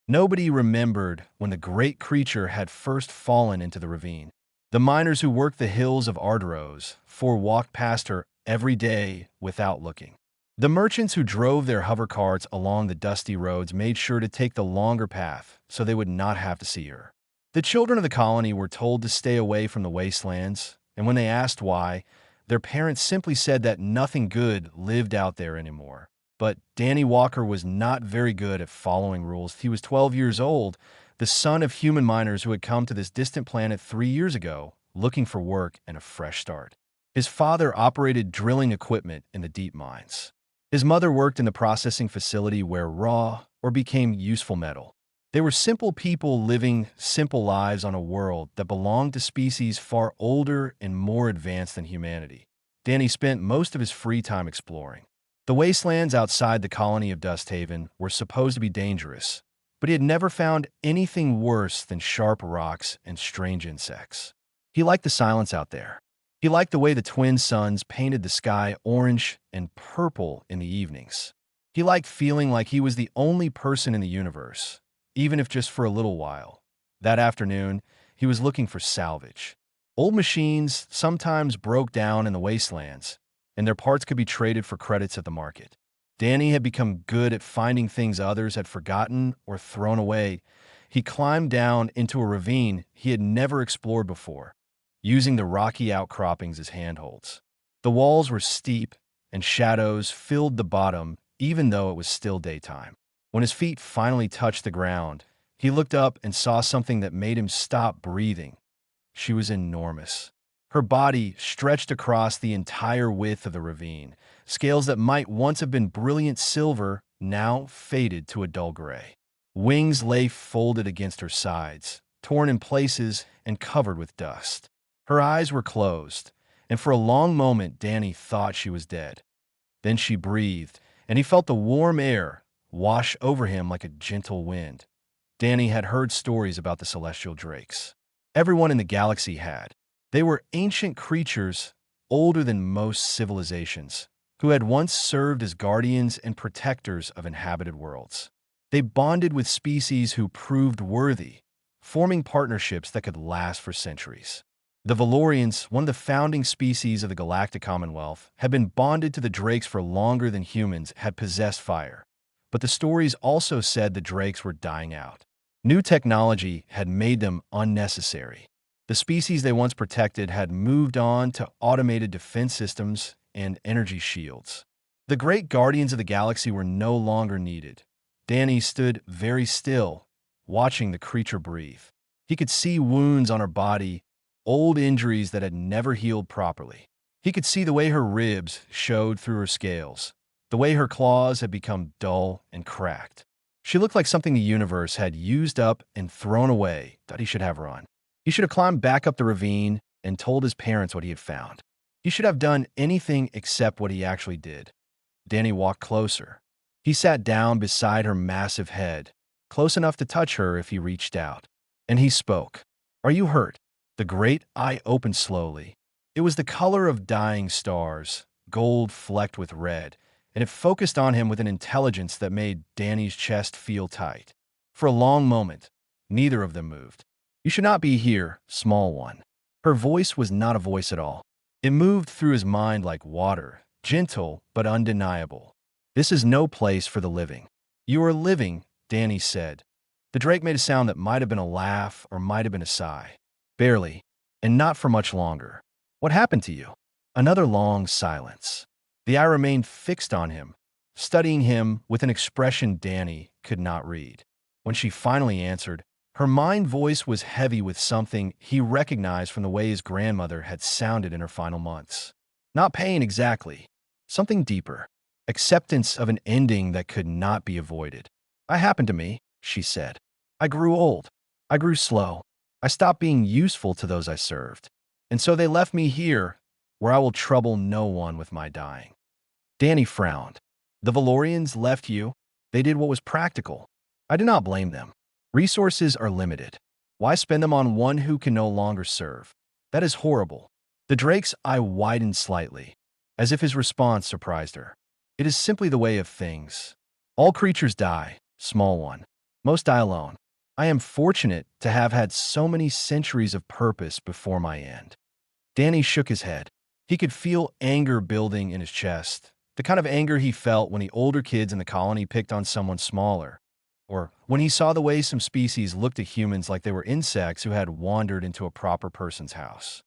Nobody remembered when the great creature had first fallen into the ravine. The miners who worked the hills of Arderos walked past her every day without looking. The merchants who drove their hover carts along the dusty roads made sure to take the longer path so they would not have to see her. The children of the colony were told to stay away from the wastelands, and when they asked why, their parents simply said that nothing good lived out there anymore. But Danny Walker was not very good at following rules. He was 12 years old, the son of human miners who had come to this distant planet 3 years ago, looking for work and a fresh start. His father operated drilling equipment in the deep mines. His mother worked in the processing facility where raw or became useful metal. They were simple people living simple lives on a world that belonged to species far older and more advanced than humanity. Danny spent most of his free time exploring. The wastelands outside the colony of Dusthaven were supposed to be dangerous, but he had never found anything worse than sharp rocks and strange insects. He liked the silence out there. He liked the way the twin suns painted the sky orange and purple in the evenings. He liked feeling like he was the only person in the universe, even if just for a little while. That afternoon, he was looking for salvage. Old machines sometimes broke down in the wastelands, and their parts could be traded for credits at the market. Danny had become good at finding things others had forgotten or thrown away. He climbed down into a ravine he had never explored before, using the rocky outcroppings as handholds. The walls were steep, and shadows filled the bottom even though it was still daytime. When his feet finally touched the ground, he looked up and saw something that made him stop breathing. She was enormous. Her body stretched across the entire width of the ravine. Scales that might once have been brilliant silver now faded to a dull gray. Wings lay folded against her sides, torn in places and covered with dust. Her eyes were closed, and for a long moment Danny thought she was dead. Then she breathed, and he felt the warm air wash over him like a gentle wind. Danny had heard stories about the celestial drakes. Everyone in the galaxy had. They were ancient creatures, older than most civilizations, who had once served as guardians and protectors of inhabited worlds. They bonded with species who proved worthy, forming partnerships that could last for centuries. The Valorians, one of the founding species of the Galactic Commonwealth, had been bonded to the drakes for longer than humans had possessed fire. But the stories also said the drakes were dying out. New technology had made them unnecessary. The species they once protected had moved on to automated defense systems and energy shields. The great guardians of the galaxy were no longer needed. Danny stood very still, watching the creature breathe. He could see wounds on her body, old injuries that had never healed properly. He could see the way her ribs showed through her scales, the way her claws had become dull and cracked. She looked like something the universe had used up and thrown away that he should have run. He should have climbed back up the ravine and told his parents what he had found. He should have done anything except what he actually did. Danny walked closer. He sat down beside her massive head, close enough to touch her if he reached out. And he spoke. "Are you hurt?" The great eye opened slowly. It was the color of dying stars, gold flecked with red, and it focused on him with an intelligence that made Danny's chest feel tight. For a long moment, neither of them moved. "You should not be here, small one." Her voice was not a voice at all. It moved through his mind like water, gentle but undeniable. "This is no place for the living." "You are living," Danny said. The drake made a sound that might have been a laugh or might have been a sigh. "Barely, and not for much longer." "What happened to you?" Another long silence. The eye remained fixed on him, studying him with an expression Danny could not read. When she finally answered, her mind voice was heavy with something he recognized from the way his grandmother had sounded in her final months. Not pain exactly, something deeper. Acceptance of an ending that could not be avoided. "It happened to me," she said. "I grew old. I grew slow. I stopped being useful to those I served. And so they left me here, where I will trouble no one with my dying." Danny frowned. "The Valorians left you. They did what was practical. I do not blame them. Resources are limited. Why spend them on one who can no longer serve? That is horrible." The drake's eye widened slightly, as if his response surprised her. "It is simply the way of things. All creatures die, small one. Most die alone. I am fortunate to have had so many centuries of purpose before my end. Danny shook his head. He could feel anger building in his chest, the kind of anger he felt when the older kids in the colony picked on someone smaller, or when he saw the way some species looked at humans like they were insects who had wandered into a proper person's house.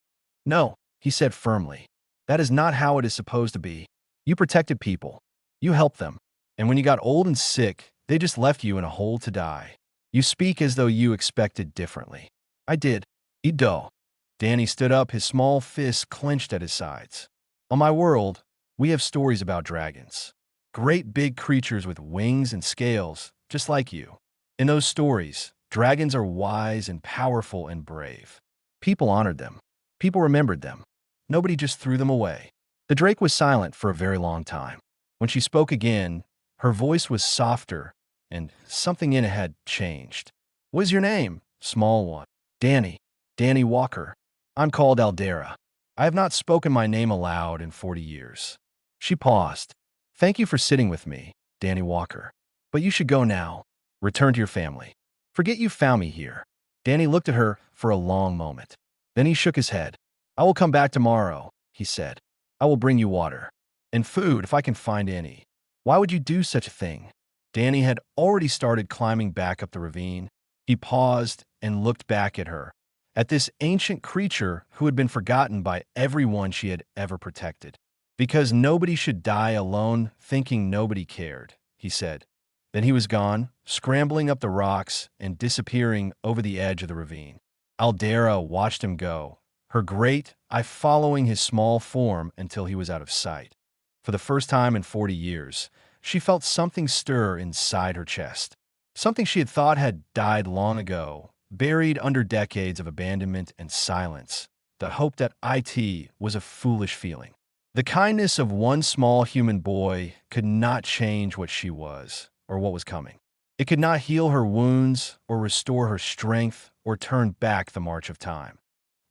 No, he said firmly. That is not how it is supposed to be. You protected people. You helped them. And when you got old and sick, they just left you in a hole to die. You speak as though you expected differently. I did. Ido. Danny stood up, his small fists clenched at his sides. On my world, we have stories about dragons. Great big creatures with wings and scales, just like you. In those stories, dragons are wise and powerful and brave. People honored them. People remembered them. Nobody just threw them away. The drake was silent for a very long time. When she spoke again, her voice was softer, and something in it had changed. What is your name? Small one. Danny. Danny Walker. I'm called Aldera. I have not spoken my name aloud in 40 years. She paused. Thank you for sitting with me, Danny Walker. But you should go now. Return to your family. Forget you found me here. Danny looked at her for a long moment. Then he shook his head. I will come back tomorrow, he said. I will bring you water. And food if I can find any. Why would you do such a thing? Danny had already started climbing back up the ravine. He paused and looked back at her, at this ancient creature who had been forgotten by everyone she had ever protected. Because nobody should die alone thinking nobody cared, he said. Then he was gone, scrambling up the rocks and disappearing over the edge of the ravine. Aldera watched him go, her great eye following his small form until he was out of sight. For the first time in 40 years, she felt something stir inside her chest. Something she had thought had died long ago, buried under decades of abandonment and silence. The hope that it was a foolish feeling. The kindness of one small human boy could not change what she was, or what was coming. It could not heal her wounds, or restore her strength, or turn back the march of time.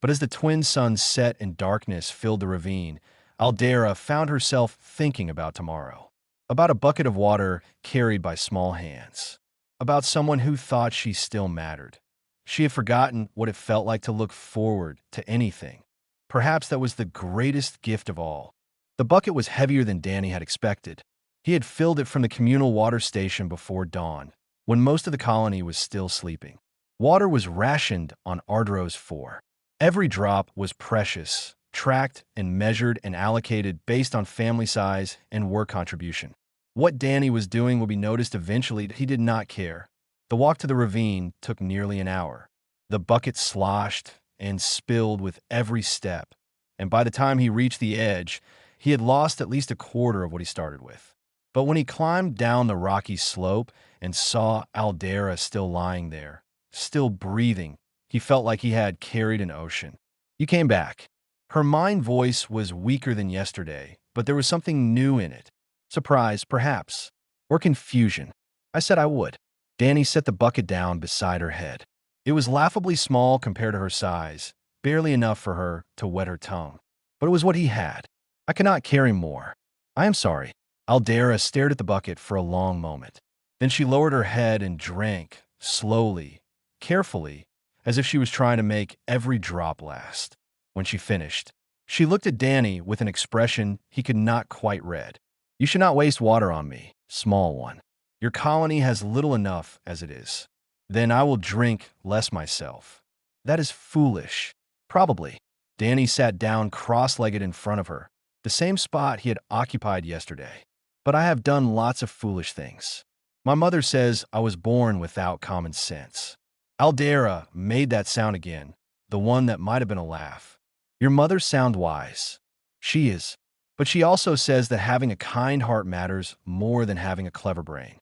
But as the twin suns set and darkness filled the ravine, Aldera found herself thinking about tomorrow. About a bucket of water carried by small hands. About someone who thought she still mattered. She had forgotten what it felt like to look forward to anything. Perhaps that was the greatest gift of all. The bucket was heavier than Danny had expected. He had filled it from the communal water station before dawn, when most of the colony was still sleeping. Water was rationed on Ardros 4. Every drop was precious, tracked and measured and allocated based on family size and work contribution. What Danny was doing would be noticed eventually. He did not care. The walk to the ravine took nearly an hour. The bucket sloshed and spilled with every step, and by the time he reached the edge, he had lost at least a quarter of what he started with. But when he climbed down the rocky slope and saw Aldera still lying there, still breathing, he felt like he had carried an ocean. You came back. Her mind voice was weaker than yesterday, but there was something new in it. Surprise, perhaps, or confusion. I said I would. Danny set the bucket down beside her head. It was laughably small compared to her size, barely enough for her to wet her tongue. But it was what he had. I cannot carry more. I am sorry. Aldera stared at the bucket for a long moment. Then she lowered her head and drank, slowly, carefully, as if she was trying to make every drop last. When she finished, she looked at Danny with an expression he could not quite read. You should not waste water on me, small one. Your colony has little enough as it is. Then I will drink less myself. That is foolish. Probably. Danny sat down cross-legged in front of her, the same spot he had occupied yesterday. But I have done lots of foolish things. My mother says I was born without common sense. Aldera made that sound again, the one that might have been a laugh. Your mother sounds wise. She is. But she also says that having a kind heart matters more than having a clever brain.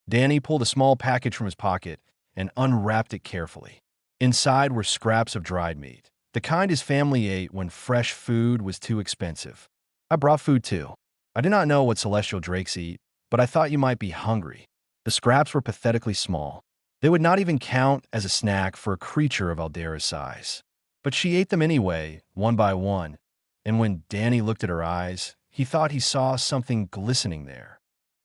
Danny pulled a small package from his pocket and unwrapped it carefully. Inside were scraps of dried meat, the kind his family ate when fresh food was too expensive. I brought food too. I did not know what celestial drakes eat, but I thought you might be hungry. The scraps were pathetically small. They would not even count as a snack for a creature of Aldera's size. But she ate them anyway, one by one, and when Danny looked at her eyes, he thought he saw something glistening there.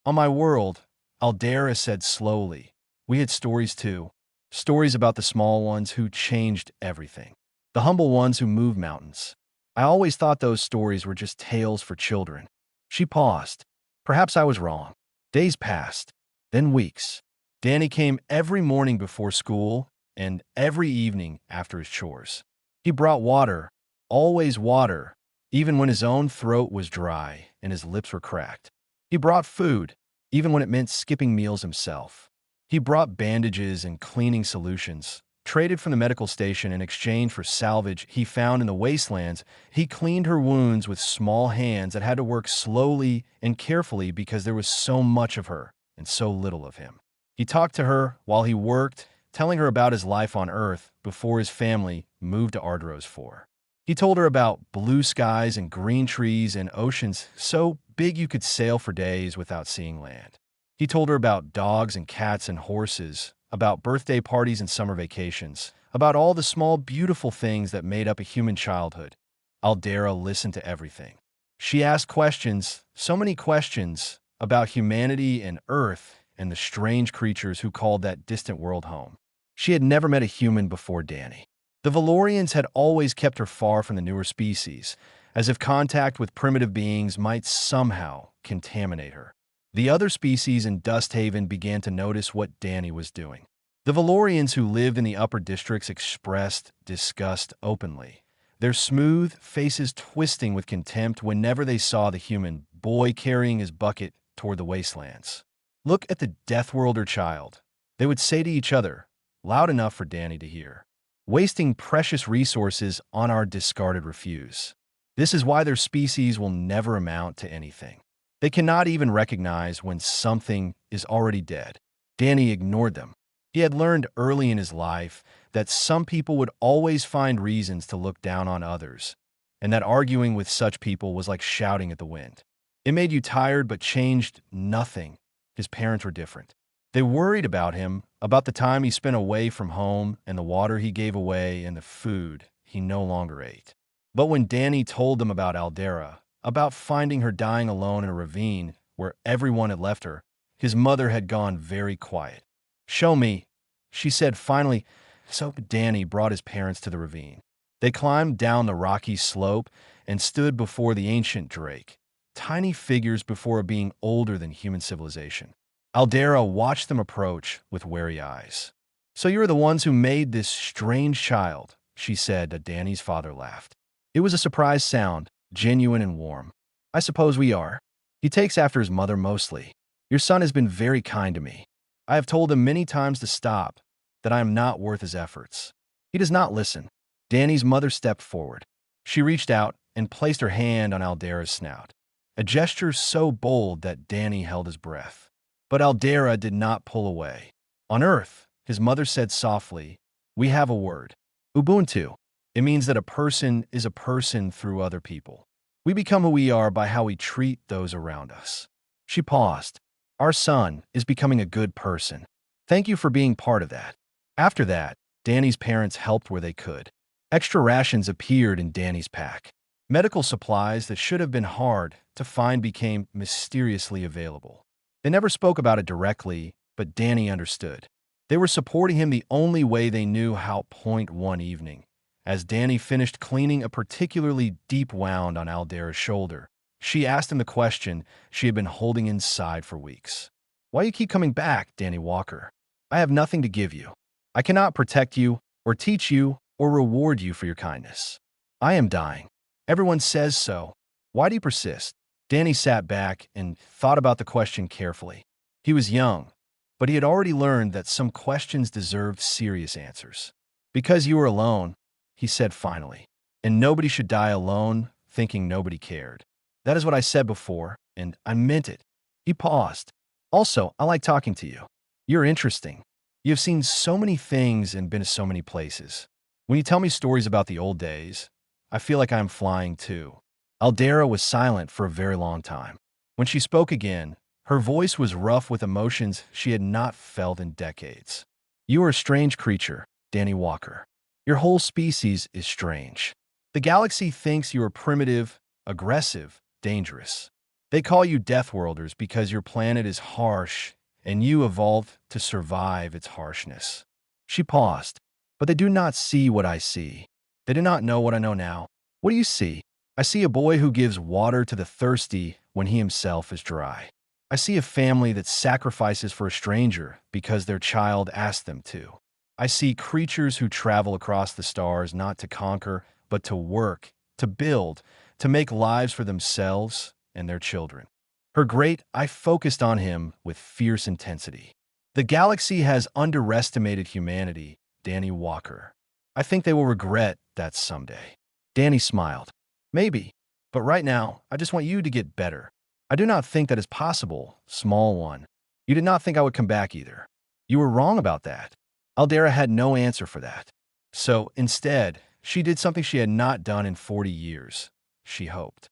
On my world, Aldera said slowly, We had stories too. Stories about the small ones who changed everything. The humble ones who moved mountains. I always thought those stories were just tales for children. She paused. Perhaps I was wrong. Days passed, then weeks. Danny came every morning before school and every evening after his chores. He brought water, always water, even when his own throat was dry and his lips were cracked. He brought food, even when it meant skipping meals himself. He brought bandages and cleaning solutions, traded from the medical station in exchange for salvage he found in the wastelands. He cleaned her wounds with small hands that had to work slowly and carefully because there was so much of her and so little of him. He talked to her while he worked, telling her about his life on Earth before his family moved to Ardros 4. He told her about blue skies and green trees and oceans so big you could sail for days without seeing land. He told her about dogs and cats and horses, about birthday parties and summer vacations, about all the small, beautiful things that made up a human childhood. Aldera listened to everything. She asked questions, so many questions, about humanity and Earth and the strange creatures who called that distant world home. She had never met a human before Danny. The Valorians had always kept her far from the newer species, as if contact with primitive beings might somehow contaminate her. The other species in Dusthaven began to notice what Danny was doing. The Valorians who lived in the upper districts expressed disgust openly, their smooth faces twisting with contempt whenever they saw the human boy carrying his bucket toward the wastelands. "Look at the Deathworlder child," they would say to each other, loud enough for Danny to hear. "Wasting precious resources on our discarded refuse. This is why their species will never amount to anything. They cannot even recognize when something is already dead." Danny ignored them. He had learned early in his life that some people would always find reasons to look down on others, and that arguing with such people was like shouting at the wind. It made you tired but changed nothing. His parents were different. They worried about him, about the time he spent away from home and the water he gave away and the food he no longer ate. But when Danny told them about Aldera, about finding her dying alone in a ravine where everyone had left her, his mother had gone very quiet. "Show me," she said finally. So Danny brought his parents to the ravine. They climbed down the rocky slope and stood before the ancient drake, tiny figures before a being older than human civilization. Aldera watched them approach with wary eyes. "So you are the ones who made this strange child," she said. Danny's father laughed. It was a surprise sound, genuine and warm. "I suppose we are. He takes after his mother mostly. Your son has been very kind to me. I have told him many times to stop, that I am not worth his efforts. He does not listen." Danny's mother stepped forward. She reached out and placed her hand on Aldera's snout, a gesture so bold that Danny held his breath. But Aldera did not pull away. "On Earth," his mother said softly, "we have a word. Ubuntu. It means that a person is a person through other people. We become who we are by how we treat those around us." She paused. "Our son is becoming a good person. Thank you for being part of that." After that, Danny's parents helped where they could. Extra rations appeared in Danny's pack. Medical supplies that should have been hard to find became mysteriously available. They never spoke about it directly, but Danny understood. They were supporting him the only way they knew how. One evening, as Danny finished cleaning a particularly deep wound on Aldera's shoulder, she asked him the question she had been holding inside for weeks. "Why you keep coming back, Danny Walker? I have nothing to give you. I cannot protect you, or teach you, or reward you for your kindness. I am dying. Everyone says so. Why do you persist?" Danny sat back and thought about the question carefully. He was young, but he had already learned that some questions deserved serious answers. "Because you were alone," he said finally, "and nobody should die alone thinking nobody cared. That is what I said before, and I meant it." He paused. "Also, I like talking to you. You're interesting. You have seen so many things and been to so many places. When you tell me stories about the old days, I feel like I am flying too." Aldera was silent for a very long time. When she spoke again, her voice was rough with emotions she had not felt in decades. "You are a strange creature, Danny Walker. Your whole species is strange. The galaxy thinks you are primitive, aggressive, dangerous. They call you Deathworlders because your planet is harsh and you evolved to survive its harshness. She paused. But they do not see what I see. They do not know what I know now. What do you see? I see a boy who gives water to the thirsty when he himself is dry. I see a family that sacrifices for a stranger because their child asked them to. I see creatures who travel across the stars not to conquer, but to work, to build, to make lives for themselves and their children. Her great I focused on him with fierce intensity. The galaxy has underestimated humanity, Danny Walker. I think they will regret that someday. Danny smiled. Maybe. But right now, I just want you to get better. I do not think that is possible, small one. You did not think I would come back either. You were wrong about that. Aldera had no answer for that. So, instead, she did something she had not done in 40 years. She hoped.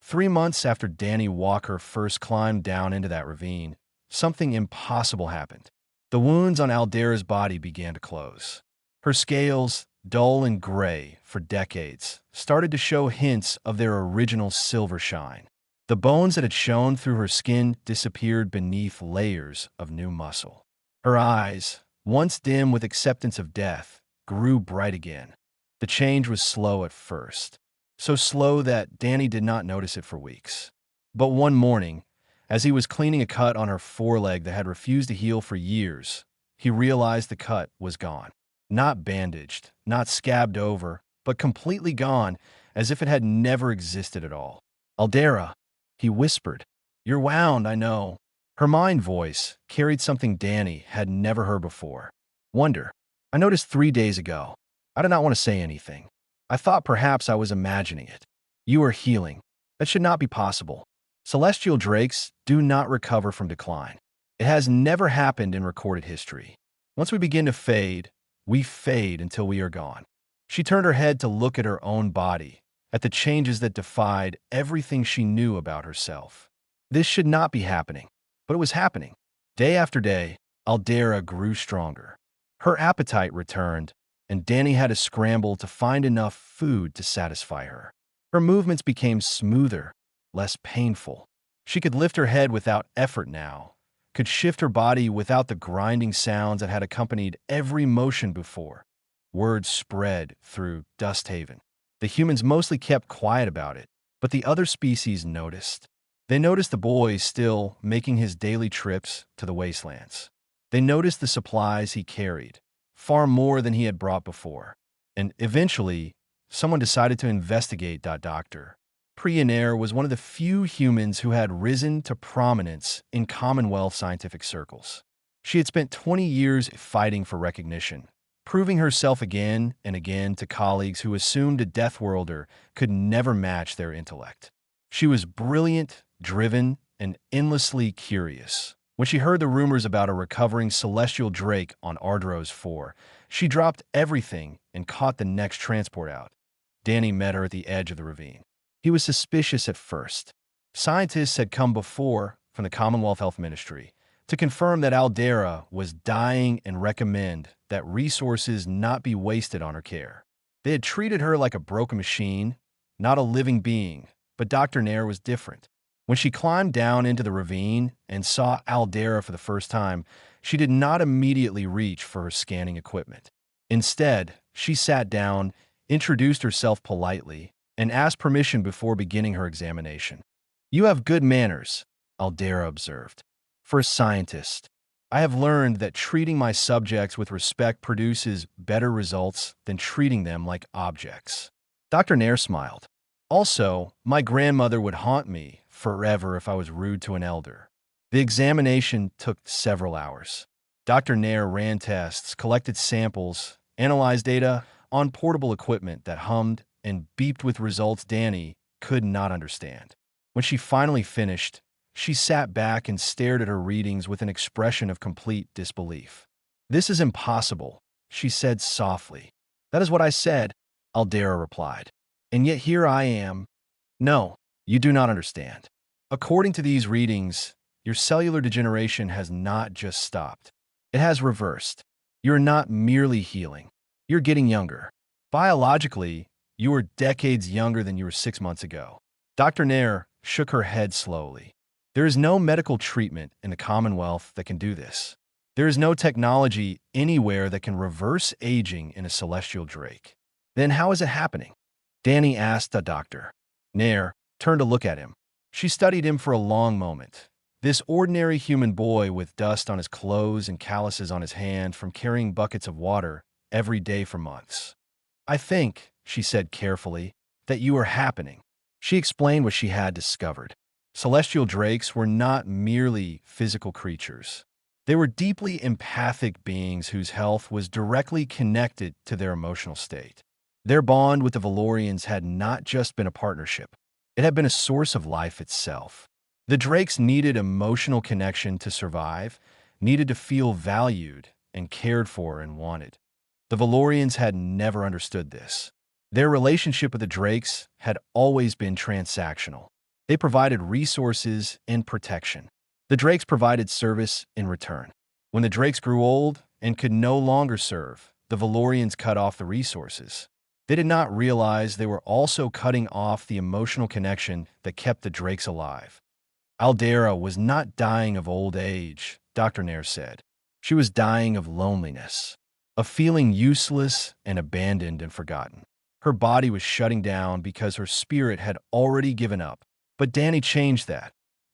3 months after Danny Walker first climbed down into that ravine, something impossible happened. The wounds on Aldera's body began to close. Her scales, dull and gray for decades, started to show hints of their original silver shine. The bones that had shone through her skin disappeared beneath layers of new muscle. Her eyes, once dim with acceptance of death, grew bright again. The change was slow at first, so slow that Danny did not notice it for weeks. But one morning, as he was cleaning a cut on her foreleg that had refused to heal for years, he realized the cut was gone. Not bandaged, not scabbed over, but completely gone, as if it had never existed at all. Aldera, he whispered. You're wound, I know. Her mind voice carried something Danny had never heard before. Wonder. I noticed 3 days ago. I did not want to say anything. I thought perhaps I was imagining it. You are healing. That should not be possible. Celestial drakes do not recover from decline. It has never happened in recorded history. Once we begin to fade, we fade until we are gone. She turned her head to look at her own body, at the changes that defied everything she knew about herself. This should not be happening, but it was happening. Day after day, Aldera grew stronger. Her appetite returned, and Danny had to scramble to find enough food to satisfy her. Her movements became smoother, less painful. She could lift her head without effort now, could shift her body without the grinding sounds that had accompanied every motion before. Word spread through Dusthaven. The humans mostly kept quiet about it, but the other species noticed. They noticed the boy still making his daily trips to the wastelands. They noticed the supplies he carried, far more than he had brought before. And eventually, someone decided to investigate. Dr. Prionaire was one of the few humans who had risen to prominence in Commonwealth scientific circles. She had spent 20 years fighting for recognition, proving herself again and again to colleagues who assumed a Deathworlder could never match their intellect. She was brilliant, driven, and endlessly curious. When she heard the rumors about a recovering celestial drake on Ardros 4, she dropped everything and caught the next transport out. Danny met her at the edge of the ravine. He was suspicious at first. Scientists had come before from the Commonwealth Health Ministry to confirm that Aldera was dying and recommend that resources not be wasted on her care. They had treated her like a broken machine, not a living being, but Dr. Nair was different. When she climbed down into the ravine and saw Aldera for the first time, she did not immediately reach for her scanning equipment. Instead, she sat down, introduced herself politely, and asked permission before beginning her examination. You have good manners, Aldera observed. For a scientist, I have learned that treating my subjects with respect produces better results than treating them like objects. Dr. Nair smiled. Also, my grandmother would haunt me forever if I was rude to an elder. The examination took several hours. Dr. Nair ran tests, collected samples, analyzed data on portable equipment that hummed and beeped with results Danny could not understand. When she finally finished, she sat back and stared at her readings with an expression of complete disbelief. This is impossible, she said softly. That is what I said, Aldera replied. And yet here I am. No, you do not understand. According to these readings, your cellular degeneration has not just stopped. It has reversed. You're not merely healing. You're getting younger. Biologically, you are decades younger than you were 6 months ago. Dr. Nair shook her head slowly. There is no medical treatment in the Commonwealth that can do this. There is no technology anywhere that can reverse aging in a celestial drake. Then how is it happening? Danny asked the doctor. Nair turned to look at him. She studied him for a long moment. This ordinary human boy with dust on his clothes and calluses on his hand from carrying buckets of water every day for months. I think, she said carefully, that you are happening. She explained what she had discovered. Celestial drakes were not merely physical creatures. They were deeply empathic beings whose health was directly connected to their emotional state. Their bond with the Valorians had not just been a partnership. It had been a source of life itself. The drakes needed emotional connection to survive, needed to feel valued and cared for and wanted. The Valorians had never understood this. Their relationship with the drakes had always been transactional. They provided resources and protection. The drakes provided service in return. When the drakes grew old and could no longer serve, the Valorians cut off the resources. They did not realize they were also cutting off the emotional connection that kept the drakes alive. Aldera was not dying of old age, Dr. Nair said. She was dying of loneliness, of feeling useless and abandoned and forgotten. Her body was shutting down because her spirit had already given up. But Danny changed that,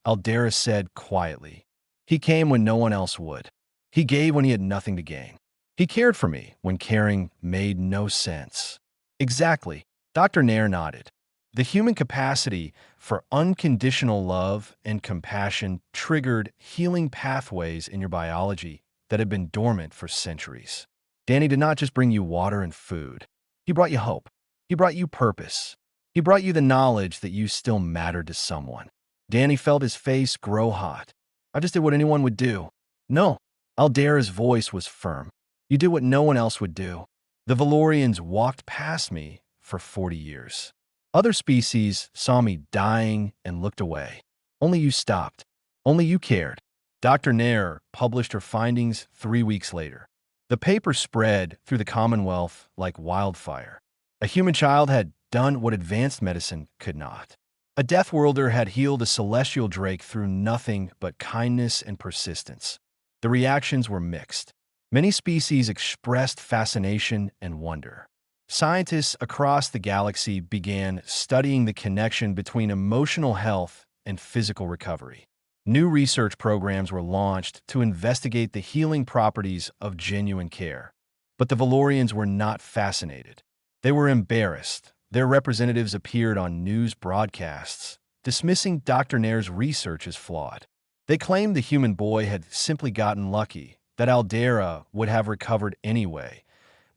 Aldera said quietly. He came when no one else would. He gave when he had nothing to gain. He cared for me when caring made no sense. Exactly, Dr. Nair nodded. The human capacity for unconditional love and compassion triggered healing pathways in your biology that had been dormant for centuries. Danny did not just bring you water and food. He brought you hope. He brought you purpose. He brought you the knowledge that you still mattered to someone. Danny felt his face grow hot. I just did what anyone would do. No, Aldera's voice was firm. You did what no one else would do. The Valorians walked past me for 40 years. Other species saw me dying and looked away. Only you stopped. Only you cared. Dr. Nair published her findings 3 weeks later. The paper spread through the Commonwealth like wildfire. A human child had done what advanced medicine could not. A Death Worlder had healed a celestial drake through nothing but kindness and persistence. The reactions were mixed. Many species expressed fascination and wonder. Scientists across the galaxy began studying the connection between emotional health and physical recovery. New research programs were launched to investigate the healing properties of genuine care. But the Valorians were not fascinated. They were embarrassed. Their representatives appeared on news broadcasts, dismissing Dr. Nair's research as flawed. They claimed the human boy had simply gotten lucky, that Aldera would have recovered anyway,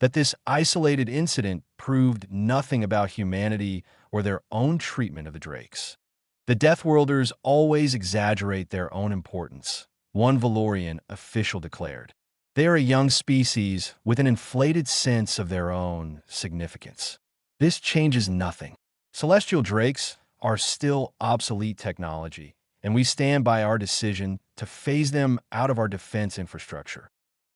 that this isolated incident proved nothing about humanity or their own treatment of the drakes. The Death Worlders always exaggerate their own importance, one Valorian official declared. They are a young species with an inflated sense of their own significance. This changes nothing. Celestial drakes are still obsolete technology, and we stand by our decision to phase them out of our defense infrastructure.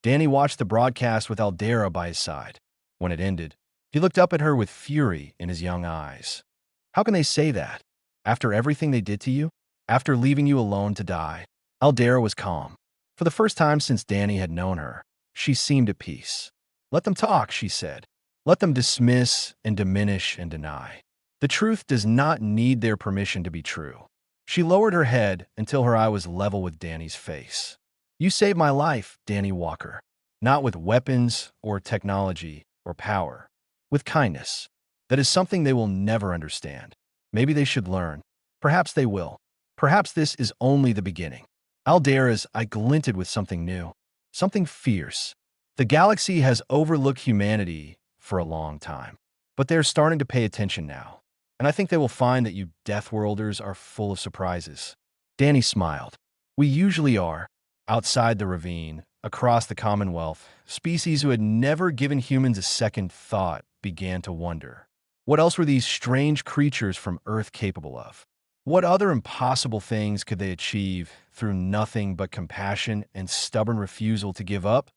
Danny watched the broadcast with Aldera by his side. When it ended, he looked up at her with fury in his young eyes. How can they say that? After everything they did to you? After leaving you alone to die? Aldera was calm. For the first time since Danny had known her, she seemed at peace. Let them talk, she said. Let them dismiss and diminish and deny. The truth does not need their permission to be true. She lowered her head until her eye was level with Danny's face. You saved my life, Danny Walker. Not with weapons or technology or power. With kindness. That is something they will never understand. Maybe they should learn. Perhaps they will. Perhaps this is only the beginning. Aldera's eye glinted with something new. Something fierce. The galaxy has overlooked humanity for a long time. But they're starting to pay attention now. And I think they will find that you Death Worlders are full of surprises. Danny smiled. We usually are. Outside the ravine, across the Commonwealth, species who had never given humans a second thought began to wonder. What else were these strange creatures from Earth capable of? What other impossible things could they achieve through nothing but compassion and stubborn refusal to give up?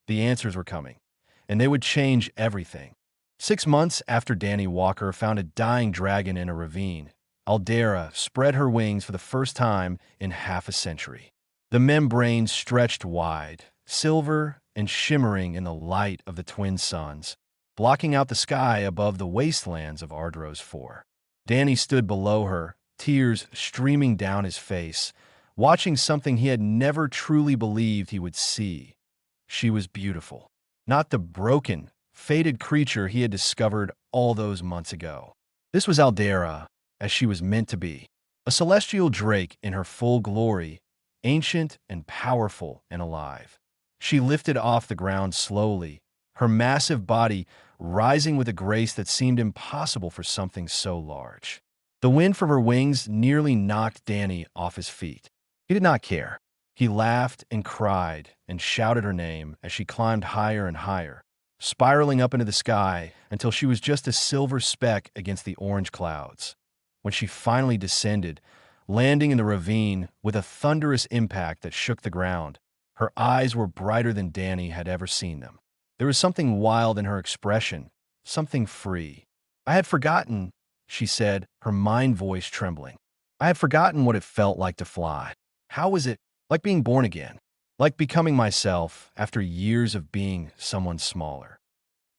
The answers were coming, and they would change everything. 6 months after Danny Walker found a dying dragon in a ravine, Aldera spread her wings for the first time in half a century. The membrane stretched wide, silver and shimmering in the light of the twin suns, blocking out the sky above the wastelands of Ardros 4. Danny stood below her, tears streaming down his face, watching something he had never truly believed he would see. She was beautiful, not the broken, faded creature he had discovered all those months ago. This was Aldera, as she was meant to be, a celestial drake in her full glory, ancient and powerful and alive. She lifted off the ground slowly, her massive body rising with a grace that seemed impossible for something so large. The wind from her wings nearly knocked Danny off his feet. He did not care. He laughed and cried and shouted her name as she climbed higher and higher, spiraling up into the sky until she was just a silver speck against the orange clouds. When she finally descended, landing in the ravine with a thunderous impact that shook the ground, her eyes were brighter than Danny had ever seen them. There was something wild in her expression, something free. "I had forgotten," she said, her mind voice trembling. "I had forgotten what it felt like to fly. How was it? Like being born again. Like becoming myself after years of being someone smaller."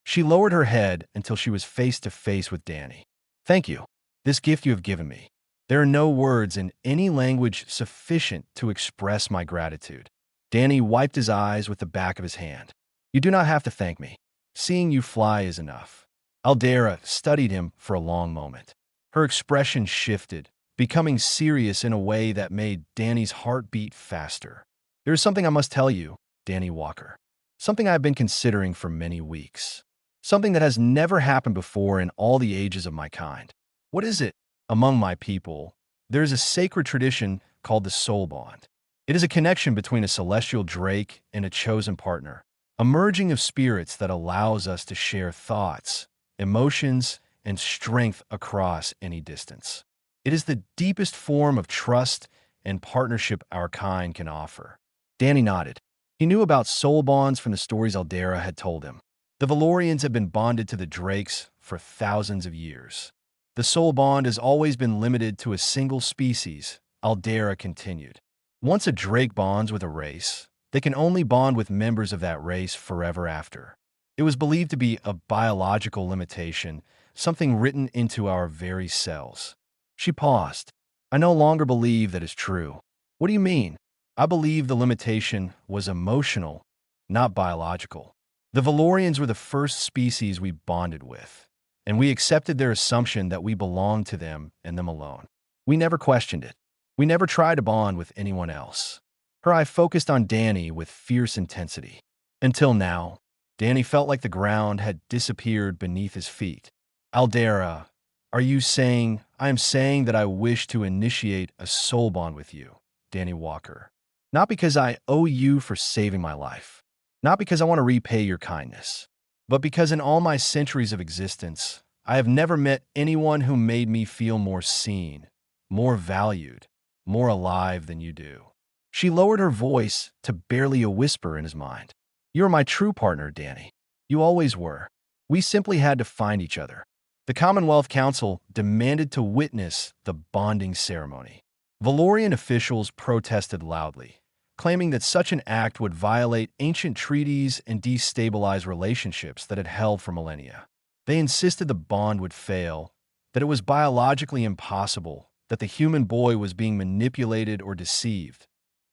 She lowered her head until she was face to face with Danny. "Thank you. This gift you have given me. There are no words in any language sufficient to express my gratitude." Danny wiped his eyes with the back of his hand. "You do not have to thank me. Seeing you fly is enough." Aldera studied him for a long moment. Her expression shifted, becoming serious in a way that made Danny's heart beat faster. "There is something I must tell you, Danny Walker. Something I have been considering for many weeks. Something that has never happened before in all the ages of my kind." "What is it?" "Among my people, there is a sacred tradition called the soul bond. It is a connection between a celestial drake and a chosen partner, a merging of spirits that allows us to share thoughts, emotions, and strength across any distance. It is the deepest form of trust and partnership our kind can offer." Danny nodded. He knew about soul bonds from the stories Aldera had told him. The Valorians have been bonded to the drakes for thousands of years. "The soul bond has always been limited to a single species," Aldera continued. "Once a drake bonds with a race, they can only bond with members of that race forever after. It was believed to be a biological limitation, something written into our very cells." She paused. "I no longer believe that is true." "What do you mean?" "I believe the limitation was emotional, not biological. The Valorians were the first species we bonded with, and we accepted their assumption that we belonged to them and them alone. We never questioned it. We never tried to bond with anyone else." Her eye focused on Danny with fierce intensity. Until now, Danny felt like the ground had disappeared beneath his feet. "Aldera, are you saying—" "I am saying that I wish to initiate a soul bond with you, Danny Walker. Not because I owe you for saving my life. Not because I want to repay your kindness. But because in all my centuries of existence, I have never met anyone who made me feel more seen, more valued, more alive than you do." She lowered her voice to barely a whisper in his mind. "You are my true partner, Danny. You always were. We simply had to find each other." The Commonwealth Council demanded to witness the bonding ceremony. Valorian officials protested loudly, claiming that such an act would violate ancient treaties and destabilize relationships that had held for millennia. They insisted the bond would fail, that it was biologically impossible, that the human boy was being manipulated or deceived.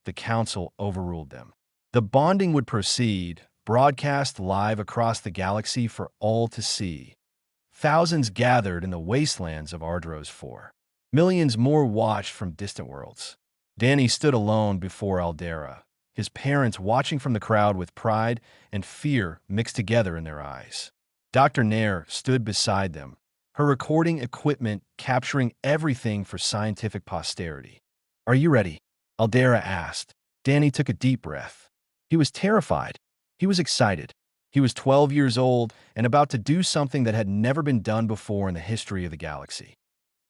The council overruled them. The bonding would proceed, broadcast live across the galaxy for all to see. Thousands gathered in the wastelands of Ardros 4. Millions more watched from distant worlds. Danny stood alone before Aldera, his parents watching from the crowd with pride and fear mixed together in their eyes. Dr. Nair stood beside them, her recording equipment capturing everything for scientific posterity. "Are you ready?" Aldera asked. Danny took a deep breath. He was terrified. He was excited. He was 12 years old and about to do something that had never been done before in the history of the galaxy.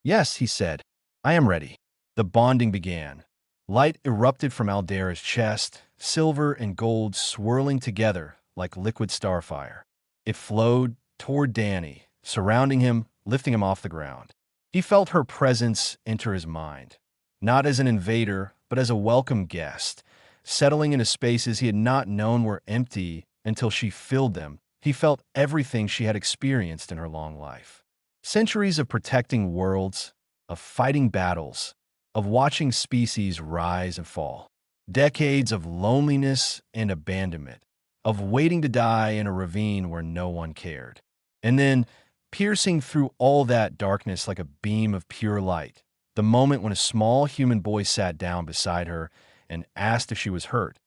"Yes," he said. "I am ready." The bonding began. Light erupted from Aldera's chest, silver and gold swirling together like liquid starfire. It flowed toward Danny, surrounding him, lifting him off the ground. He felt her presence enter his mind, not as an invader, but as a welcome guest, settling into spaces he had not known were empty until she filled them. He felt everything she had experienced in her long life. Centuries of protecting worlds, of fighting battles, of watching species rise and fall. Decades of loneliness and abandonment, of waiting to die in a ravine where no one cared. And then, piercing through all that darkness like a beam of pure light, the moment when a small human boy sat down beside her and asked if she was hurt.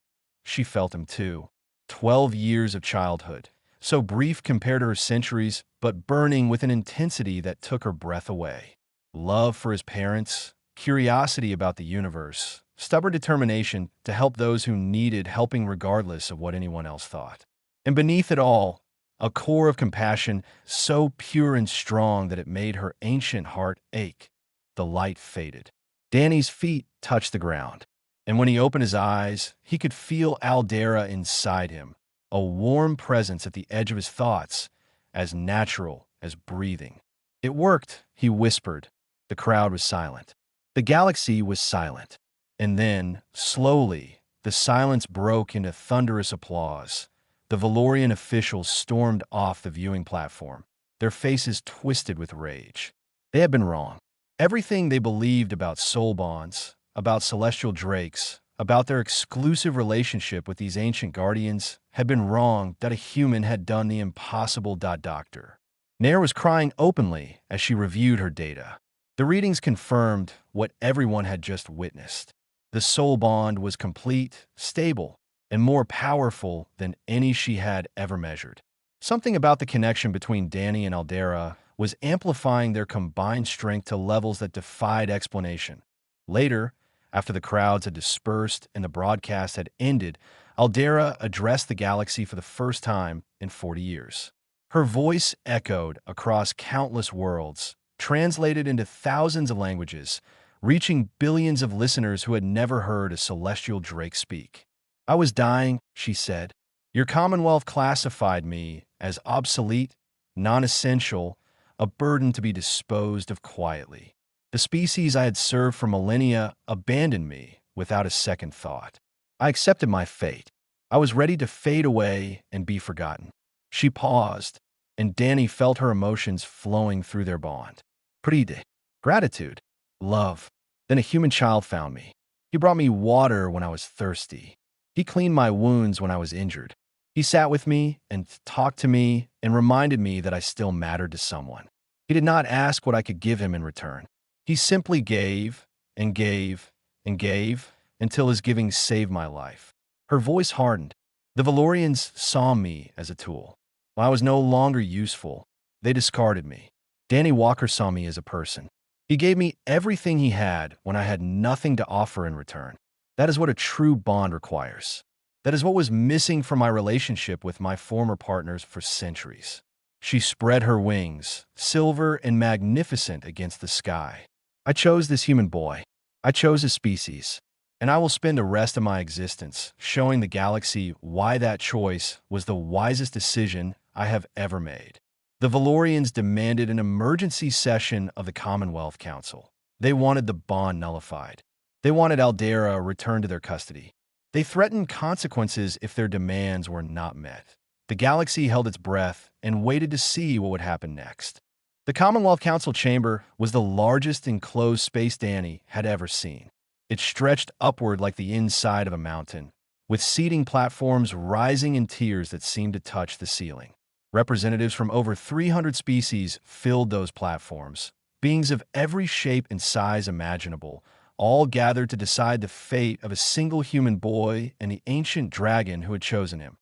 She felt him too. 12 years of childhood, so brief compared to her centuries, but burning with an intensity that took her breath away. Love for his parents, curiosity about the universe, stubborn determination to help those who needed helping regardless of what anyone else thought. And beneath it all, a core of compassion so pure and strong that it made her ancient heart ache. The light faded. Danny's feet touched the ground, and when he opened his eyes, he could feel Aldera inside him, a warm presence at the edge of his thoughts, as natural as breathing. It worked, he whispered. The crowd was silent. The galaxy was silent. And then, slowly, the silence broke into thunderous applause. The Valorian officials stormed off the viewing platform, their faces twisted with rage. They had been wrong. Everything they believed about soul bonds, about celestial drakes, about their exclusive relationship with these ancient guardians had been wrong. That a human had done the impossible. Doctor Nair was crying openly as she reviewed her data. The readings confirmed what everyone had just witnessed. The soul bond was complete, stable, and more powerful than any she had ever measured. Something about the connection between Danny and Aldera was amplifying their combined strength to levels that defied explanation. Later, after the crowds had dispersed and the broadcast had ended, Aldera addressed the galaxy for the first time in 40 years. Her voice echoed across countless worlds, translated into thousands of languages, reaching billions of listeners who had never heard a celestial drake speak. I was dying, she said. Your Commonwealth classified me as obsolete, non-essential, a burden to be disposed of quietly. The species I had served for millennia abandoned me without a second thought. I accepted my fate. I was ready to fade away and be forgotten. She paused, and Danny felt her emotions flowing through their bond. Pride, gratitude, love. Then a human child found me. He brought me water when I was thirsty. He cleaned my wounds when I was injured. He sat with me and talked to me and reminded me that I still mattered to someone. He did not ask what I could give him in return. He simply gave and gave and gave until his giving saved my life. Her voice hardened. The Valorians saw me as a tool. When I was no longer useful, they discarded me. Danny Walker saw me as a person. He gave me everything he had when I had nothing to offer in return. That is what a true bond requires. That is what was missing from my relationship with my former partners for centuries. She spread her wings, silver and magnificent against the sky. I chose this human boy. I chose a species. And I will spend the rest of my existence showing the galaxy why that choice was the wisest decision I have ever made. The Valorians demanded an emergency session of the Commonwealth Council. They wanted the bond nullified. They wanted Aldera returned to their custody. They threatened consequences if their demands were not met. The galaxy held its breath and waited to see what would happen next. The Commonwealth Council chamber was the largest enclosed space Danny had ever seen. It stretched upward like the inside of a mountain, with seating platforms rising in tiers that seemed to touch the ceiling. Representatives from over 300 species filled those platforms, beings of every shape and size imaginable, all gathered to decide the fate of a single human boy and the ancient dragon who had chosen him.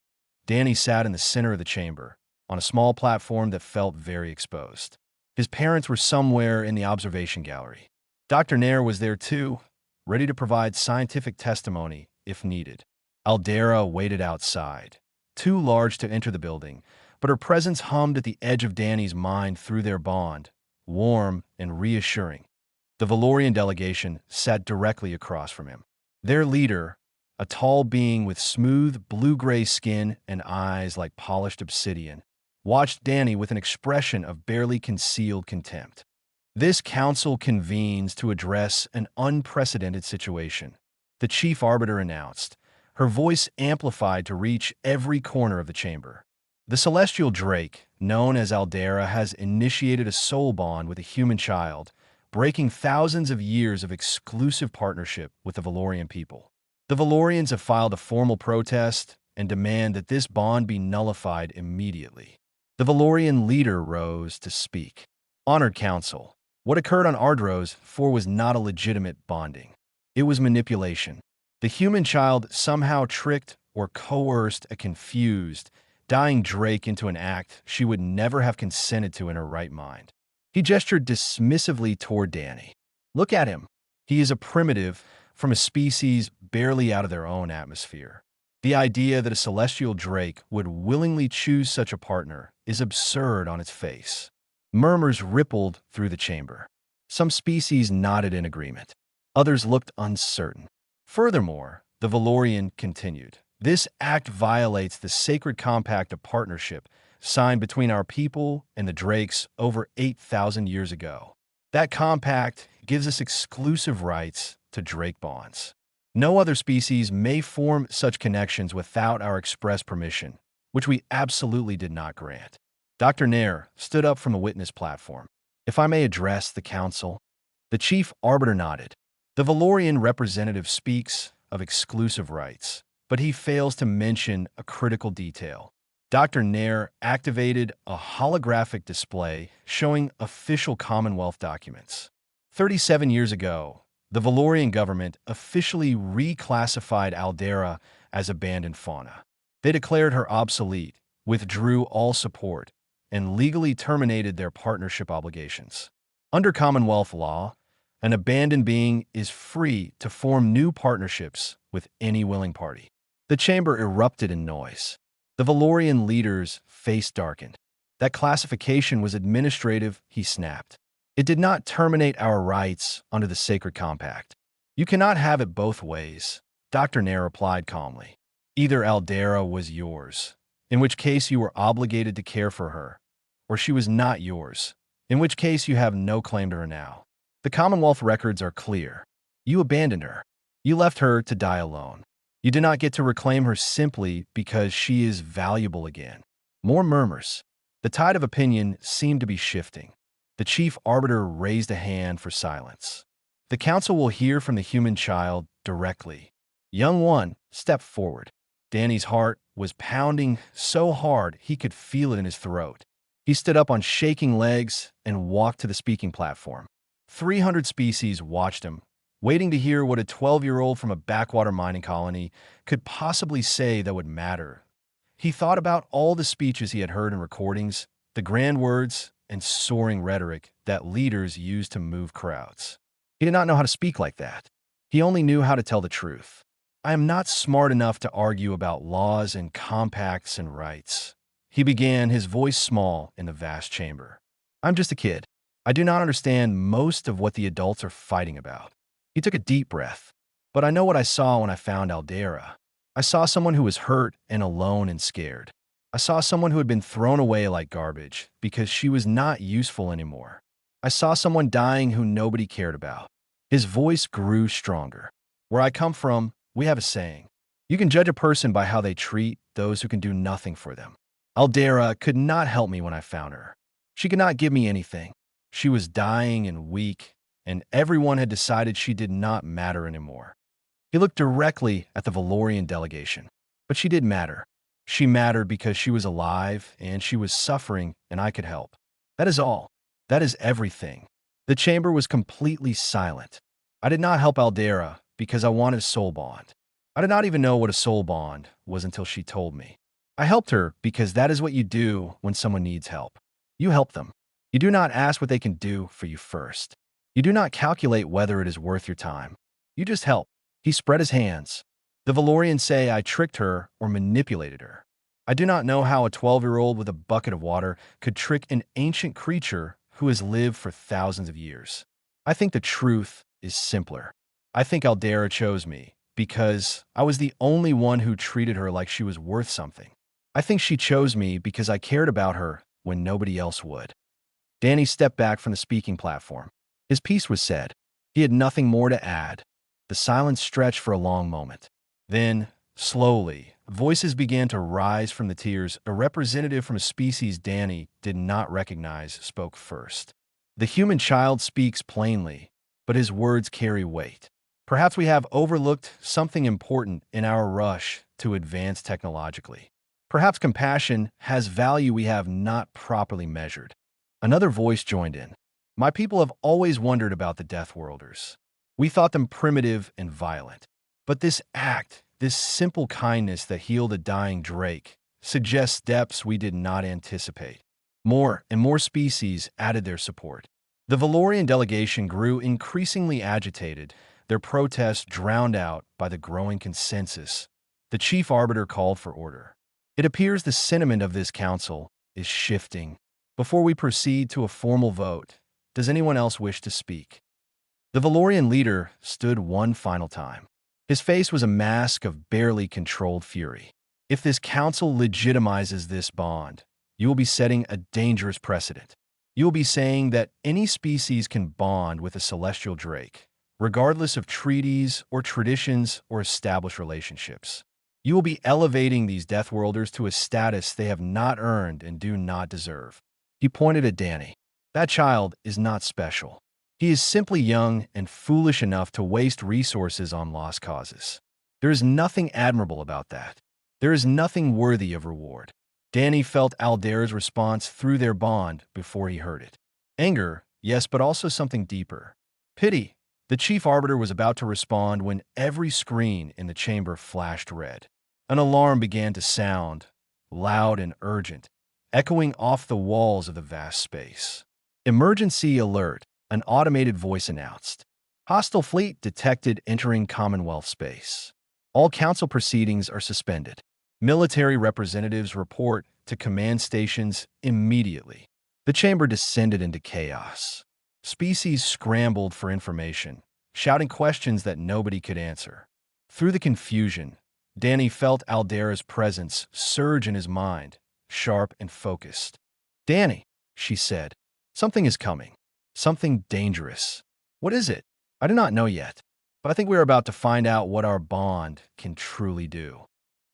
Danny sat in the center of the chamber, on a small platform that felt very exposed. His parents were somewhere in the observation gallery. Dr. Nair was there too, ready to provide scientific testimony if needed. Aldera waited outside, too large to enter the building, but her presence hummed at the edge of Danny's mind through their bond, warm and reassuring. The Valorian delegation sat directly across from him. Their leader, a tall being with smooth blue-gray skin and eyes like polished obsidian, watched Danny with an expression of barely concealed contempt. This council convenes to address an unprecedented situation. The chief arbiter announced, her voice amplified to reach every corner of the chamber. The celestial drake, known as Aldera, has initiated a soul bond with a human child, breaking thousands of years of exclusive partnership with the Valorian people. The Valorians have filed a formal protest and demand that this bond be nullified immediately. The Valorian leader rose to speak. Honored Council, what occurred on Ardros 4 was not a legitimate bonding. It was manipulation. The human child somehow tricked or coerced a confused, dying Drake into an act she would never have consented to in her right mind. He gestured dismissively toward Danny. Look at him. He is a primitive from a species barely out of their own atmosphere. The idea that a celestial drake would willingly choose such a partner is absurd on its face. Murmurs rippled through the chamber. Some species nodded in agreement. Others looked uncertain. Furthermore, the Valorian continued, this act violates the sacred compact of partnership signed between our people and the Drakes over 8,000 years ago. That compact gives us exclusive rights to Drake bonds. No other species may form such connections without our express permission, which we absolutely did not grant. Dr. Nair stood up from the witness platform. If I may address the council? The chief arbiter nodded. The Valorian representative speaks of exclusive rights, but he fails to mention a critical detail. Dr. Nair activated a holographic display showing official Commonwealth documents. 37 years ago, the Valorian government officially reclassified Aldera as abandoned fauna. They declared her obsolete, withdrew all support, and legally terminated their partnership obligations. Under Commonwealth law, an abandoned being is free to form new partnerships with any willing party. The chamber erupted in noise. The Valorian leader's face darkened. That classification was administrative, he snapped. It did not terminate our rights under the sacred compact. You cannot have it both ways, Dr. Nair replied calmly. Either Aldera was yours, in which case you were obligated to care for her, or she was not yours, in which case you have no claim to her now. The Commonwealth records are clear. You abandoned her. You left her to die alone. You did not get to reclaim her simply because she is valuable again. More murmurs. The tide of opinion seemed to be shifting. The chief arbiter raised a hand for silence. The council will hear from the human child directly. Young one, step forward. Danny's heart was pounding so hard he could feel it in his throat. He stood up on shaking legs and walked to the speaking platform. 300 species watched him, waiting to hear what a 12-year-old from a backwater mining colony could possibly say that would matter. He thought about all the speeches he had heard in recordings, the grand words and soaring rhetoric that leaders use to move crowds. He did not know how to speak like that. He only knew how to tell the truth. I am not smart enough to argue about laws and compacts and rights. He began, his voice small in the vast chamber. I'm just a kid. I do not understand most of what the adults are fighting about. He took a deep breath. But I know what I saw when I found Aldera. I saw someone who was hurt and alone and scared. I saw someone who had been thrown away like garbage because she was not useful anymore. I saw someone dying who nobody cared about. His voice grew stronger. Where I come from, we have a saying. You can judge a person by how they treat those who can do nothing for them. Aldera could not help me when I found her. She could not give me anything. She was dying and weak, and everyone had decided she did not matter anymore. He looked directly at the Valorian delegation. But she did matter. She mattered because she was alive, and she was suffering, and I could help. That is all. That is everything. The chamber was completely silent. I did not help Aldera because I wanted a soul bond. I did not even know what a soul bond was until she told me. I helped her because that is what you do when someone needs help. You help them. You do not ask what they can do for you first. You do not calculate whether it is worth your time. You just help. He spread his hands. The Valorians say I tricked her or manipulated her. I do not know how a 12-year-old with a bucket of water could trick an ancient creature who has lived for thousands of years. I think the truth is simpler. I think Aldera chose me because I was the only one who treated her like she was worth something. I think she chose me because I cared about her when nobody else would. Danny stepped back from the speaking platform. His piece was said. He had nothing more to add. The silence stretched for a long moment. Then, slowly, voices began to rise from the tiers. A representative from a species Danny did not recognize spoke first. The human child speaks plainly, but his words carry weight. Perhaps we have overlooked something important in our rush to advance technologically. Perhaps compassion has value we have not properly measured. Another voice joined in. My people have always wondered about the Death Worlders. We thought them primitive and violent. But this act, this simple kindness that healed a dying Drake, suggests depths we did not anticipate. More and more species added their support. The Valorian delegation grew increasingly agitated, their protests drowned out by the growing consensus. The chief arbiter called for order. It appears the sentiment of this council is shifting. Before we proceed to a formal vote, does anyone else wish to speak? The Valorian leader stood one final time. His face was a mask of barely controlled fury. If this council legitimizes this bond, you will be setting a dangerous precedent. You will be saying that any species can bond with a celestial drake, regardless of treaties or traditions or established relationships. You will be elevating these Deathworlders to a status they have not earned and do not deserve. He pointed at Danny. That child is not special. He is simply young and foolish enough to waste resources on lost causes. There is nothing admirable about that. There is nothing worthy of reward. Danny felt Aldera's response through their bond before he heard it. Anger, yes, but also something deeper. Pity. The chief arbiter was about to respond when every screen in the chamber flashed red. An alarm began to sound, loud and urgent, echoing off the walls of the vast space. Emergency alert, an automated voice announced. Hostile fleet detected entering Commonwealth space. All council proceedings are suspended. Military representatives report to command stations immediately. The chamber descended into chaos. Species scrambled for information, shouting questions that nobody could answer. Through the confusion, Danny felt Aldera's presence surge in his mind, sharp and focused. Danny, she said, something is coming. Something dangerous. What is it? I do not know yet, but I think we are about to find out what our bond can truly do.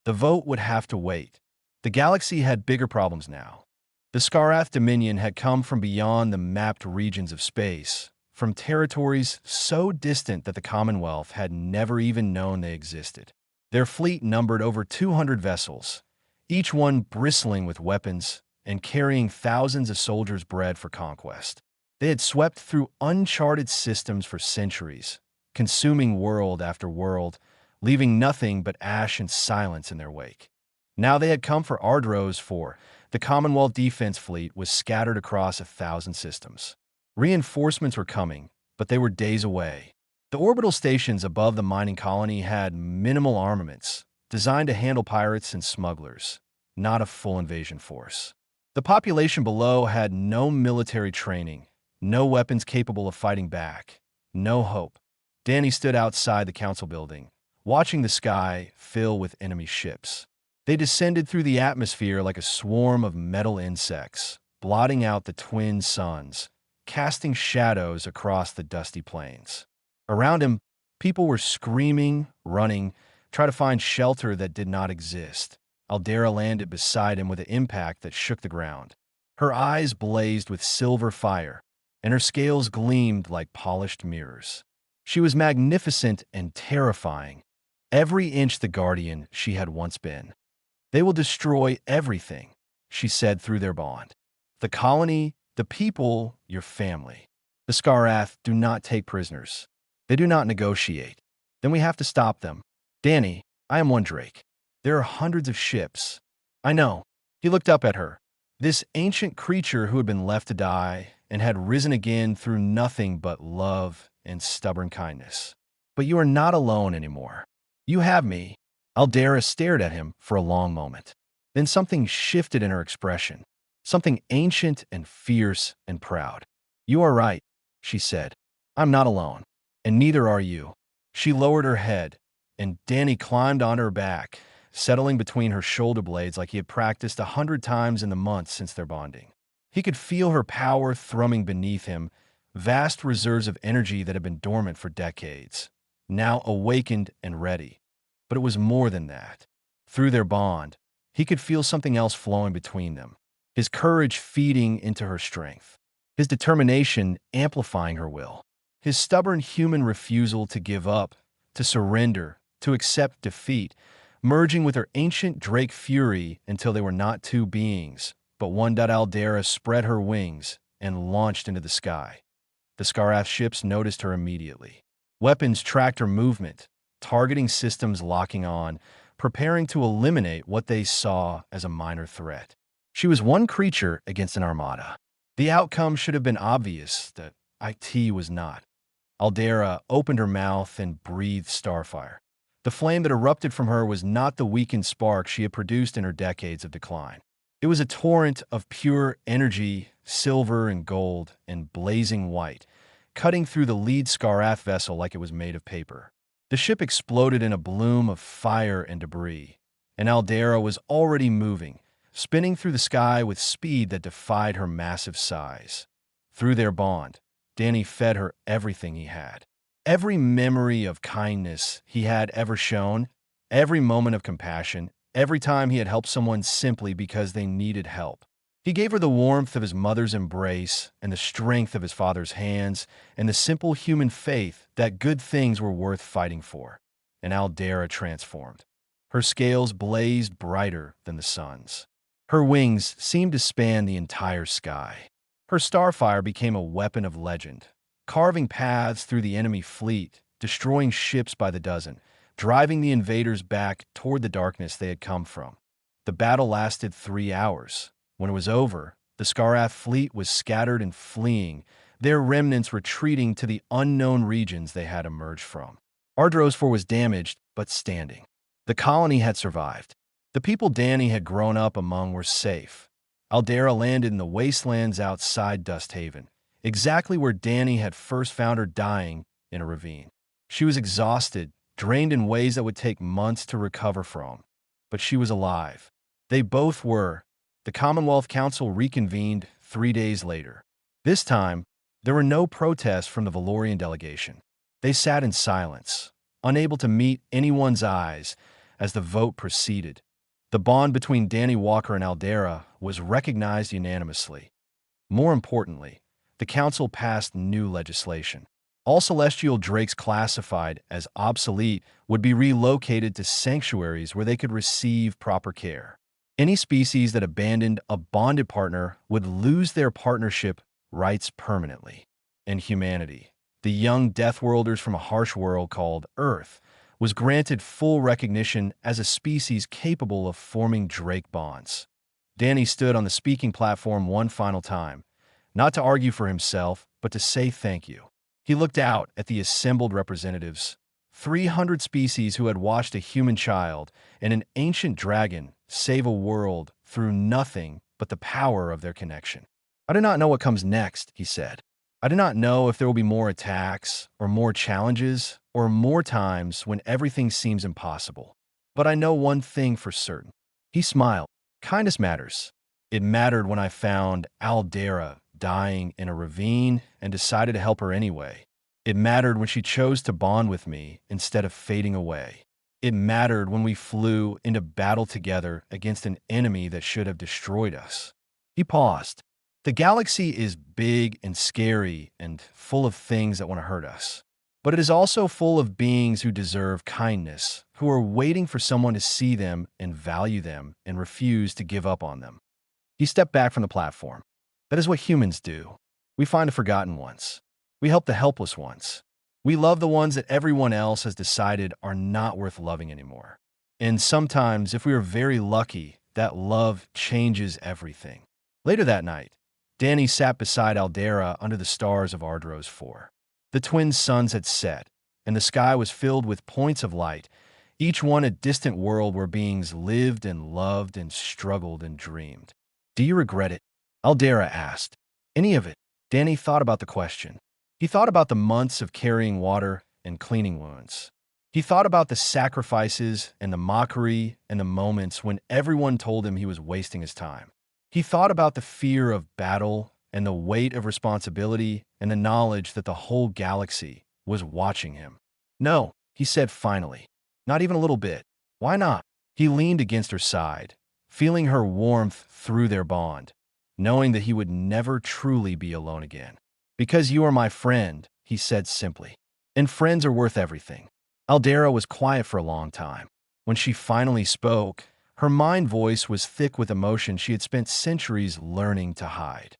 The vote would have to wait. The galaxy had bigger problems now. The Skarath Dominion had come from beyond the mapped regions of space, from territories so distant that the Commonwealth had never even known they existed. Their fleet numbered over 200 vessels, each one bristling with weapons and carrying thousands of soldiers bred for conquest. They had swept through uncharted systems for centuries, consuming world after world, leaving nothing but ash and silence in their wake. Now they had come for Ardros for the Commonwealth Defense Fleet was scattered across 1,000 systems. Reinforcements were coming, but they were days away. The orbital stations above the mining colony had minimal armaments, designed to handle pirates and smugglers, not a full invasion force. The population below had no military training, no weapons capable of fighting back, no hope. Danny stood outside the council building, watching the sky fill with enemy ships. They descended through the atmosphere like a swarm of metal insects, blotting out the twin suns, casting shadows across the dusty plains. Around him, people were screaming, running, trying to find shelter that did not exist. Aldera landed beside him with an impact that shook the ground. Her eyes blazed with silver fire, and her scales gleamed like polished mirrors. She was magnificent and terrifying, every inch the guardian she had once been. They will destroy everything, she said through their bond. The colony, the people, your family. The Skarath do not take prisoners. They do not negotiate. Then we have to stop them. Danny, I am one Drake. There are hundreds of ships. I know. He looked up at her. This ancient creature who had been left to die and had risen again through nothing but love and stubborn kindness. But you are not alone anymore. You have me. Aldera stared at him for a long moment. Then something shifted in her expression. Something ancient and fierce and proud. You are right, she said. I'm not alone. And neither are you. She lowered her head, and Danny climbed onto her back, settling between her shoulder blades like he had practiced 100 times in the months since their bonding. He could feel her power thrumming beneath him, vast reserves of energy that had been dormant for decades, now awakened and ready. But it was more than that. Through their bond, he could feel something else flowing between them, his courage feeding into her strength, his determination amplifying her will, his stubborn human refusal to give up, to surrender, to accept defeat, merging with her ancient Drake fury until they were not two beings, but one. Aldera spread her wings and launched into the sky. The Skarath ships noticed her immediately. Weapons tracked her movement, targeting systems locking on, preparing to eliminate what they saw as a minor threat. She was one creature against an armada. The outcome should have been obvious, that IT was not. Aldera opened her mouth and breathed starfire. The flame that erupted from her was not the weakened spark she had produced in her decades of decline. It was a torrent of pure energy, silver and gold and blazing white, cutting through the lead Skarath vessel like it was made of paper. The ship exploded in a bloom of fire and debris, and Aldera was already moving, spinning through the sky with speed that defied her massive size. Through their bond, Danny fed her everything he had. Every memory of kindness he had ever shown, every moment of compassion, every time he had helped someone simply because they needed help. He gave her the warmth of his mother's embrace and the strength of his father's hands and the simple human faith that good things were worth fighting for. And Aldera transformed. Her scales blazed brighter than the sun's. Her wings seemed to span the entire sky. Her starfire became a weapon of legend, carving paths through the enemy fleet, destroying ships by the dozen, driving the invaders back toward the darkness they had come from. The battle lasted 3 hours. When it was over, the Skarath fleet was scattered and fleeing, their remnants retreating to the unknown regions they had emerged from. Ardros 4 was damaged, but standing. The colony had survived. The people Danny had grown up among were safe. Aldera landed in the wastelands outside Dusthaven, exactly where Danny had first found her dying in a ravine. She was exhausted, drained in ways that would take months to recover from. But she was alive. They both were. The Commonwealth Council reconvened 3 days later. This time, there were no protests from the Valorian delegation. They sat in silence, unable to meet anyone's eyes as the vote proceeded. The bond between Danny Walker and Aldera was recognized unanimously. More importantly, the council passed new legislation. All celestial drakes classified as obsolete would be relocated to sanctuaries where they could receive proper care. Any species that abandoned a bonded partner would lose their partnership rights permanently. And humanity, the young Deathworlders from a harsh world called Earth, was granted full recognition as a species capable of forming drake bonds. Danny stood on the speaking platform one final time, not to argue for himself, but to say thank you. He looked out at the assembled representatives, 300 species who had watched a human child and an ancient dragon save a world through nothing but the power of their connection. I do not know what comes next, he said. I do not know if there will be more attacks, or more challenges, or more times when everything seems impossible. But I know one thing for certain. He smiled. Kindness matters. It mattered when I found Aldera dying in a ravine and decided to help her anyway. It mattered when she chose to bond with me instead of fading away. It mattered when we flew into battle together against an enemy that should have destroyed us. He paused. The galaxy is big and scary and full of things that want to hurt us. But it is also full of beings who deserve kindness, who are waiting for someone to see them and value them and refuse to give up on them. He stepped back from the platform. That is what humans do. We find the forgotten ones. We help the helpless ones. We love the ones that everyone else has decided are not worth loving anymore. And sometimes, if we are very lucky, that love changes everything. Later that night, Danny sat beside Aldera under the stars of Ardros 4. The twin suns had set, and the sky was filled with points of light, each one a distant world where beings lived and loved and struggled and dreamed. Do you regret it? Aldera asked. Any of it? Danny thought about the question. He thought about the months of carrying water and cleaning wounds. He thought about the sacrifices and the mockery and the moments when everyone told him he was wasting his time. He thought about the fear of battle and the weight of responsibility and the knowledge that the whole galaxy was watching him. No, he said finally. Not even a little bit. Why not? He leaned against her side, feeling her warmth through their bond, knowing that he would never truly be alone again. Because you are my friend, he said simply. And friends are worth everything. Aldera was quiet for a long time. When she finally spoke, her mind voice was thick with emotion she had spent centuries learning to hide.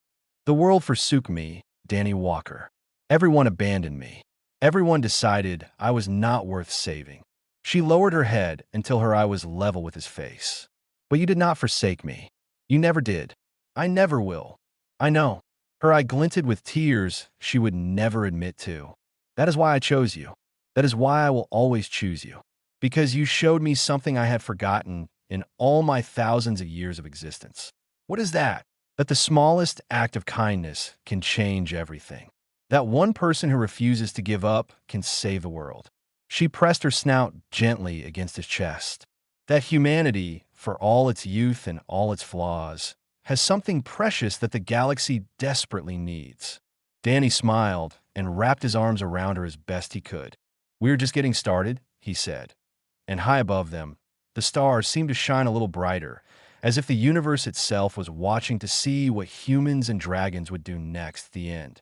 The world forsook me, Danny Walker. Everyone abandoned me. Everyone decided I was not worth saving. She lowered her head until her eye was level with his face. But you did not forsake me. You never did. I never will. I know. Her eye glinted with tears she would never admit to. That is why I chose you. That is why I will always choose you. Because you showed me something I had forgotten in all my thousands of years of existence. What is that? That the smallest act of kindness can change everything. That one person who refuses to give up can save the world. She pressed her snout gently against his chest. That humanity, for all its youth and all its flaws, has something precious that the galaxy desperately needs. Danny smiled and wrapped his arms around her as best he could. We are just getting started, he said. And high above them, the stars seemed to shine a little brighter, as if the universe itself was watching to see what humans and dragons would do next. The end.